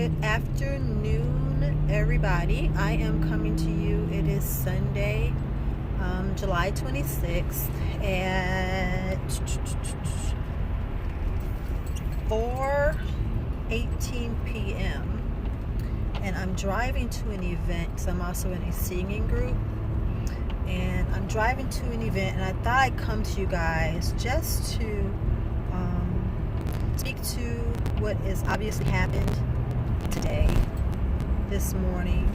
Good afternoon, everybody. I am coming to you. It is Sunday, July 26th at 4:18 p.m. And I'm driving to an event because I'm also in a singing group. And I'm driving to an event, and I thought I'd come to you guys just to speak to what has obviously happened today, this morning.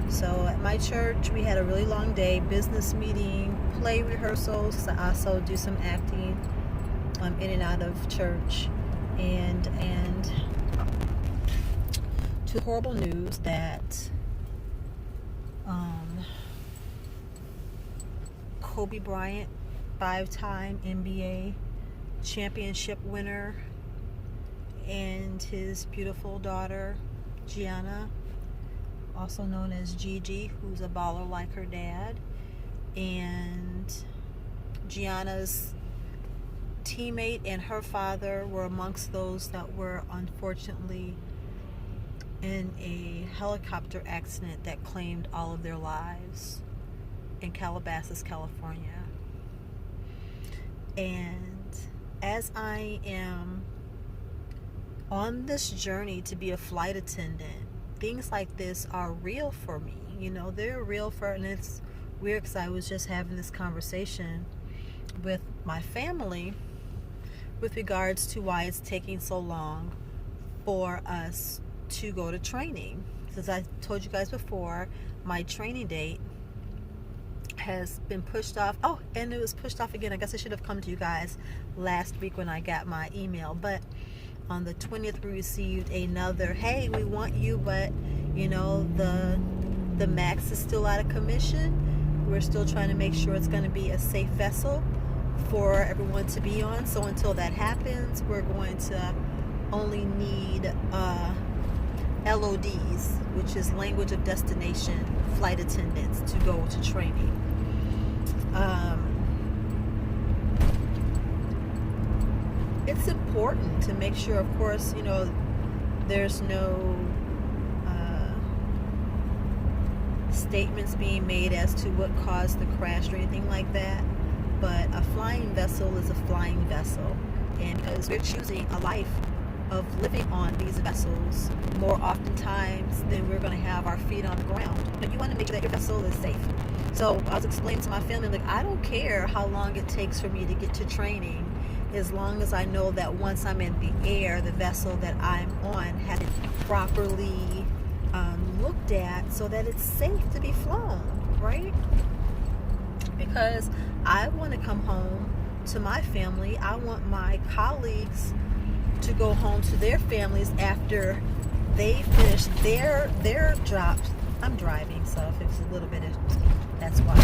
So at my church, we had a really long day, business meeting, play rehearsals. I also do some acting in and out of church, and to the horrible news that Kobe Bryant, 5-time NBA championship winner, and his beautiful daughter Gianna, also known as Gigi, who's a baller like her dad. And Gianna's teammate and her father were amongst those that were unfortunately in a helicopter accident that claimed all of their lives in Calabasas, California. And as I am on this journey to be a flight attendant, things like this are real for me. You know, they're real and it's weird because I was just having this conversation with my family with regards to why it's taking so long for us to go to training. As I told you guys before, my training date has been pushed off. Oh, and it was pushed off again. I guess I should have come to you guys last week when I got my email, but on the 20th we received another, hey, we want you, but you know, the MAX is still out of commission. We're still trying to make sure it's going to be a safe vessel for everyone to be on. So until that happens, we're going to only need LODs, which is language of destination flight attendants, to go to training. It's important to make sure, of course, you know, there's no statements being made as to what caused the crash or anything like that. But a flying vessel is a flying vessel, and because we're choosing a life of living on these vessels more oftentimes than we're going to have our feet on the ground, but you want to make sure that your vessel is safe. So I was explaining to my family, like, I don't care how long it takes for me to get to training, as long as I know that once I'm in the air, the vessel that I'm on has been properly looked at so that it's safe to be flown, right? Because I want to come home to my family. I want my colleagues to go home to their families after they finish their jobs. I'm driving, so if it's a little bit of, that's why.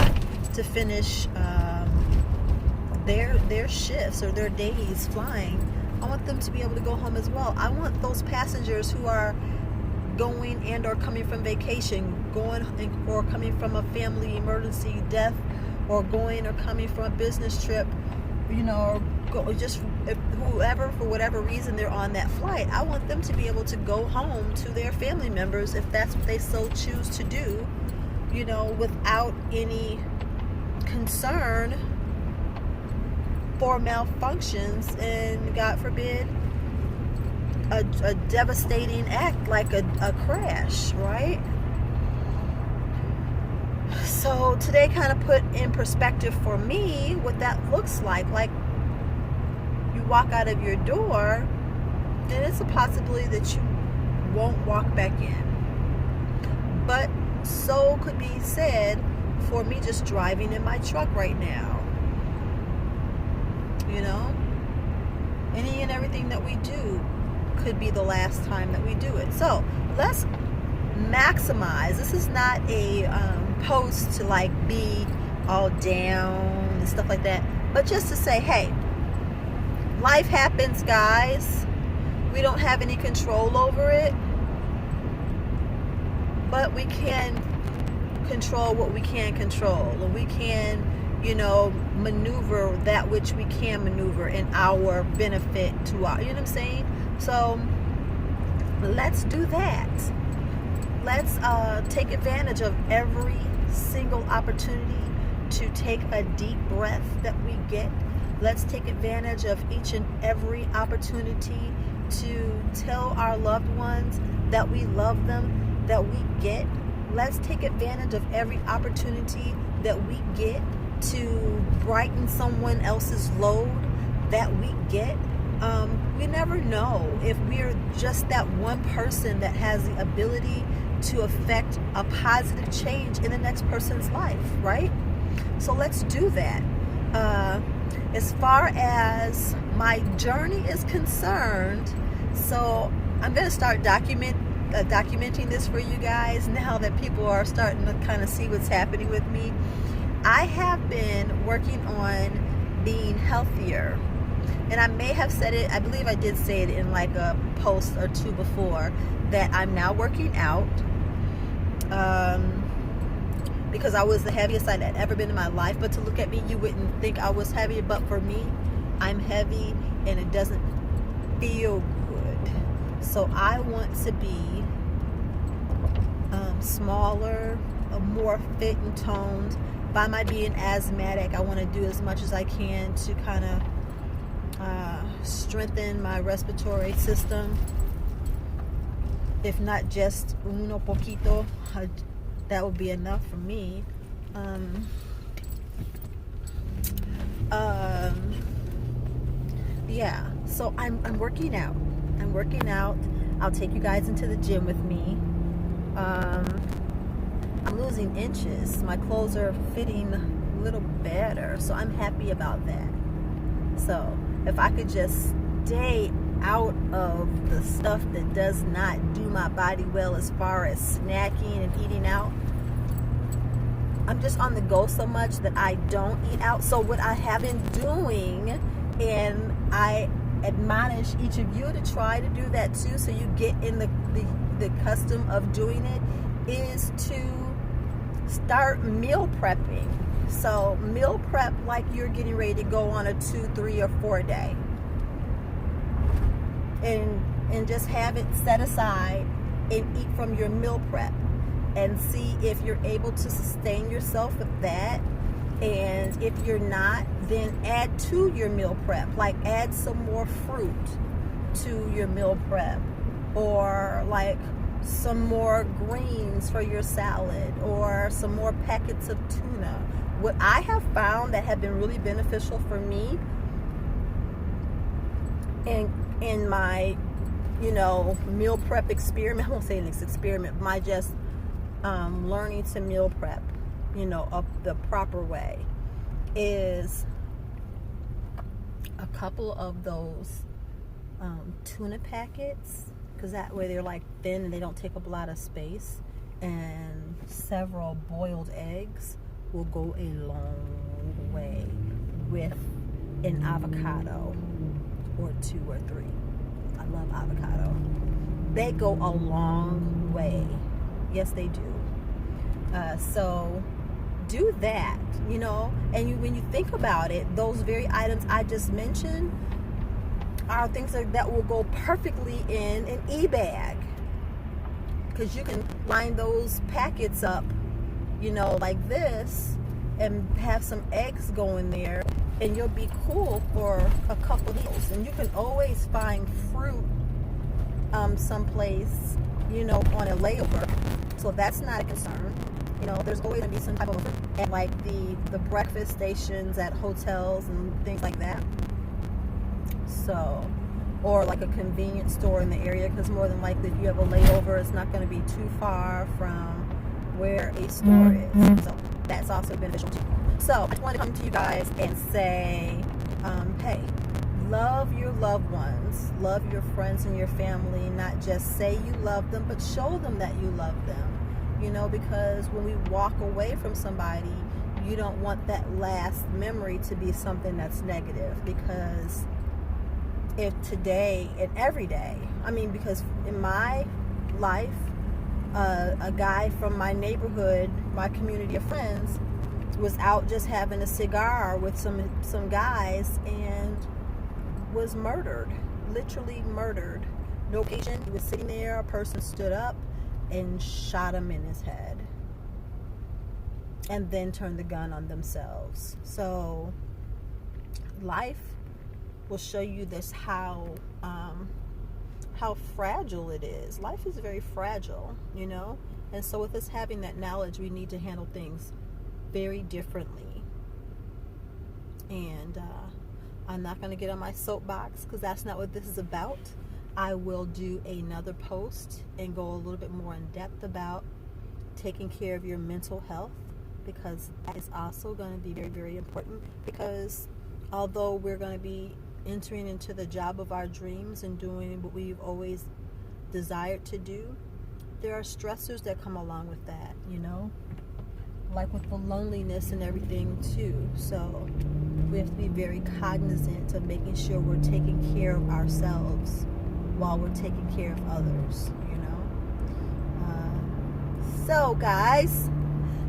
To finish their shifts or their days flying, I want them to be able to go home as well. I want those passengers who are going and or coming from vacation, or coming from a family emergency, death, or going or coming from a business trip, you know, or just whoever, for whatever reason they're on that flight, I want them to be able to go home to their family members if that's what they so choose to do, you know, without any concern for malfunctions and, God forbid, a devastating act like a crash, right? So today kind of put in perspective for me what that looks like. Like, you walk out of your door, and it's a possibility that you won't walk back in. But so could be said for me just driving in my truck right now. You know, any and everything that we do could be the last time that we do it. So let's maximize. This is not a post to like be all down and stuff like that, but just to say, hey, life happens, guys. We don't have any control over it, but we can control what we can control, and we can, you know, maneuver that which we can maneuver in our benefit to our, you know what I'm saying? So let's do that. Let's take advantage of every single opportunity to take a deep breath that we get. Let's take advantage of each and every opportunity to tell our loved ones that we love them, that we get. Let's take advantage of every opportunity that we get to brighten someone else's load that we get. We never know if we're just that one person that has the ability to affect a positive change in the next person's life, right? So let's do that. As far as my journey is concerned, so I'm going to start documenting this for you guys now that people are starting to kind of see what's happening with me. I have been working on being healthier. And I may have said it, I believe I did say it in like a post or two before, that I'm now working out because I was the heaviest I'd ever been in my life. But to look at me, you wouldn't think I was heavy. But for me, I'm heavy and it doesn't feel good. So I want to be smaller, more fit and toned. By my being asthmatic, I want to do as much as I can to kind of strengthen my respiratory system. If not just uno poquito, that would be enough for me. Yeah, so I'm working out. I'm working out. I'll take you guys into the gym with me. I'm losing inches. My clothes are fitting a little better, so I'm happy about that. So if I could just stay out of the stuff that does not do my body well, as far as snacking and eating out. I'm just on the go so much that I don't eat out. So what I have been doing, and I admonish each of you to try to do that too, so you get in the custom of doing it, is to start meal prepping. So meal prep like you're getting ready to go on a 2, 3, or 4 day. And just have it set aside and eat from your meal prep. And see if you're able to sustain yourself with that. And if you're not, then add to your meal prep. Like add some more fruit to your meal prep. Or like some more greens for your salad. Or some more packets of tuna. What I have found that have been really beneficial for me in my, meal prep experiment, I won't say it's experiment, my just learning to meal prep, of the proper way, is a couple of those tuna packets, because that way they're like thin and they don't take up a lot of space, and several boiled eggs will go a long way with an avocado or 2 or 3. I love avocado. They go a long way. Yes, they do. So do that, and when you think about it, those very items I just mentioned are things that will go perfectly in an e-bag, because you can line those packets up, like this, and have some eggs go in there, and you'll be cool for a couple of meals. And you can always find fruit someplace, on a layover, so that's not a concern. There's always going to be some type of fruit at like the breakfast stations at hotels and things like that. So, or like a convenience store in the area, because more than likely if you have a layover, it's not going to be too far from where a store is. So that's also beneficial too. So I just want to come to you guys and say, hey, love your loved ones, love your friends and your family. Not just say you love them, but show them that you love them. Because when we walk away from somebody, you don't want that last memory to be something that's negative. Because if today and every day, because in my life, a guy from my neighborhood, my community of friends, was out just having a cigar with some guys and was murdered, literally murdered no occasion. He was sitting there, a person stood up and shot him in his head, and then turned the gun on themselves. So life will show you this, how fragile it is. Life is very fragile, you know. And so with us having that knowledge, we need to handle things very differently. And I'm not going to get on my soapbox, because that's not what this is about. I will do another post and go a little bit more in depth about taking care of your mental health, because that is also going to be very, very important. Because although we're going to be entering into the job of our dreams and doing what we've always desired to do, there are stressors that come along with that, you know, like with the loneliness and everything too. So we have to be very cognizant of making sure we're taking care of ourselves while we're taking care of others, you know. So guys,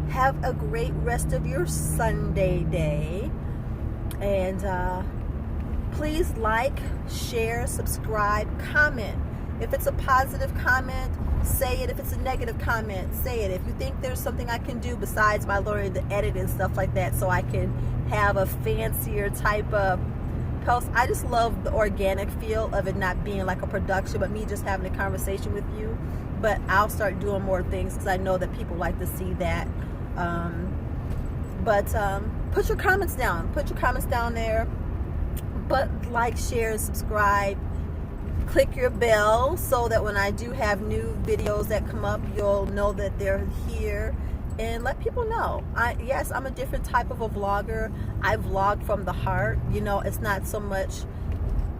have a great rest of your Sunday day, and please like, share, subscribe, comment. If it's a positive comment, say it. If it's a negative comment, say it. If you think there's something I can do besides my learning to edit and stuff like that, so I can have a fancier type of post. I just love the organic feel of it, not being like a production, but me just having a conversation with you. But I'll start doing more things, because I know that people like to see that. Put your comments down. Put your comments down there. But like, share, and subscribe. Click your bell so that when I do have new videos that come up, you'll know that they're here. And let people know. Yes, I'm a different type of a vlogger. I vlog from the heart. You know, it's not so much,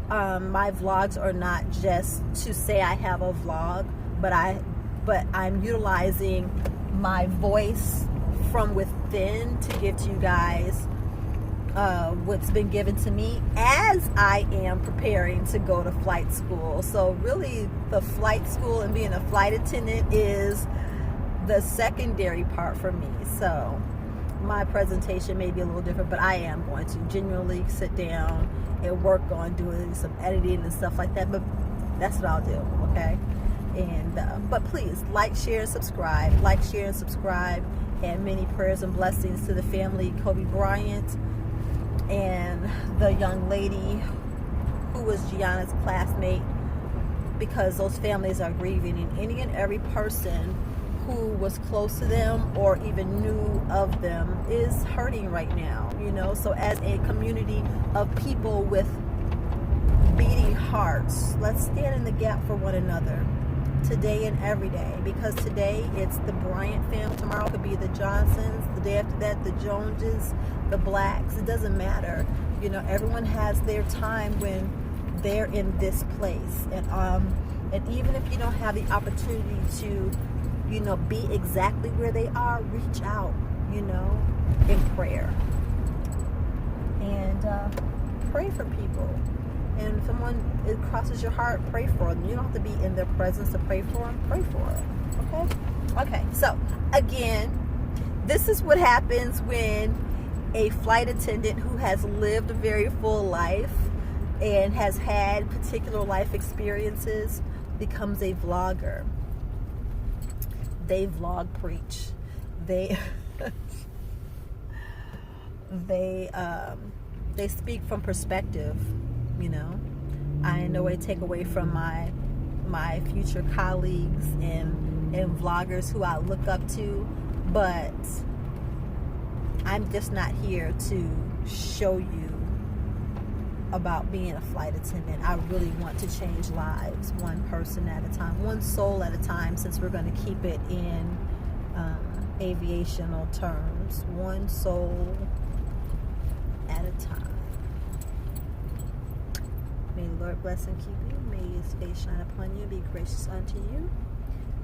my vlogs are not just to say I have a vlog, but I'm utilizing my voice from within to give to you guys what's been given to me as I am preparing to go to flight school. So really, the flight school and being a flight attendant is the secondary part for me. So my presentation may be a little different, but I am going to genuinely sit down and work on doing some editing and stuff like that. But that's what I'll do, okay? And but please like, share, and subscribe. Like, share, and subscribe. And many prayers and blessings to the family, Kobe Bryant, and the young lady who was Gianna's classmate, because those families are grieving, and any and every person who was close to them or even knew of them is hurting right now, you know. So as a community of people with beating hearts, let's stand in the gap for one another today and every day, because today it's the Bryant family, tomorrow could be the Johnsons, the day after that the Joneses, the Blacks. It doesn't matter, you know. Everyone has their time when they're in this place, and even if you don't have the opportunity to, you know, be exactly where they are, reach out, you know, in prayer, and pray for people. And if someone, it crosses your heart, pray for them. You don't have to be in their presence to pray for them. Pray for them. Okay? So, again, this is what happens when a flight attendant who has lived a very full life and has had particular life experiences becomes a vlogger. They vlog preach. They they speak from perspective. You know, I in no way take away from my future colleagues and vloggers who I look up to, but I'm just not here to show you about being a flight attendant. I really want to change lives, one person at a time, one soul at a time, since we're going to keep it in aviational terms, one soul at a time. May the Lord bless and keep you. May his face shine upon you, be gracious unto you.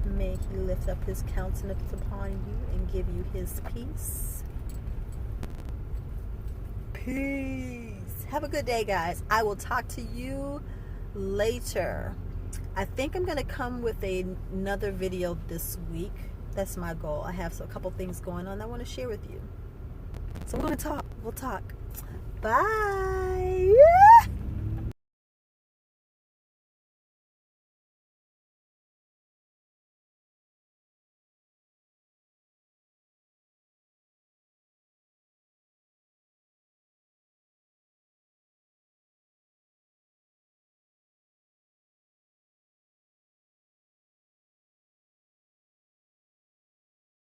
May he lift up his countenance upon you and give you his peace. Peace. Have a good day, guys. I will talk to you later. I think I'm going to come with another video this week. That's my goal. I have a couple things going on I want to share with you. So we're going to talk. We'll talk. Bye.